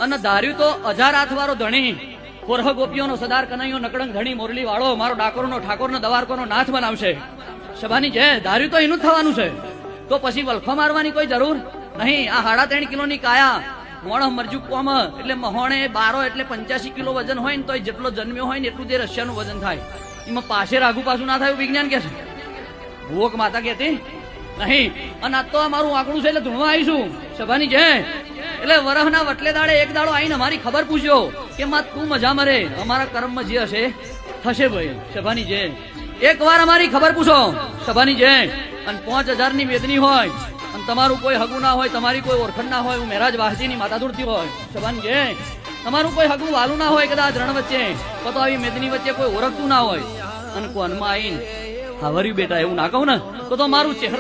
અને ધાર્યું તો 1000 હાથવાળો ધણી કોરહ ગોપીઓનો સદાર કનૈયો નકળંગ ધણી મોરલી વાળો મારો ડાકોરનો ઠાકોરનો દવારકોનો નાથ બનાવશે. સભાની જય. ધાર્યું તો એનું જ થવાનું છે. તો પછી વલખો મારવાની કોઈ જરૂર નહીં. આ 3.5 કિલોની કાયા મોણ મરજુ કોમ એટલે મહોણે 12 એટલે 85 કિલો વજન હોય ને તો જેટલો જન્મ્યો હોય ને એટલું જે રશિયાનું વજન થાય. એમાં પાછે રાગુ પાછું ના થાય વિજ્ઞાન કે છે. ભૂવક માતા કહેતી નહીં. અને આ તો અમારું આંકડું છે એટલે ધૂણવા આવીશું. સભાની જય. એટલે વરહના વટલે દાડે એક દાડો આવીને અમારી ખબર પૂછ્યો કે માં તું મજા મરે અમારા કર્મમાં જે હશે થશે ભાઈ. સભાની જય. એક વાર અમારી ખબર પૂછો. સભાની જય. અને 5000 ની વેદની હોય અને તમારું કોઈ હગું ના હોય, તમારી કોઈ ઓળખણ ના હોય, હું મહેરાજ વાહજીની માતા ધૂળતી હોય. સભાની જય. તમારું કોઈ હગું વાલું ના હોય કદાચ રણ વચ્ચે, તો આવી મેદની વચ્ચે કોઈ ઓળખતું ના હોય અને કોનમાં આવીને હાવર્યું બેટા એવું ના કહું ને તો મારું ચહેર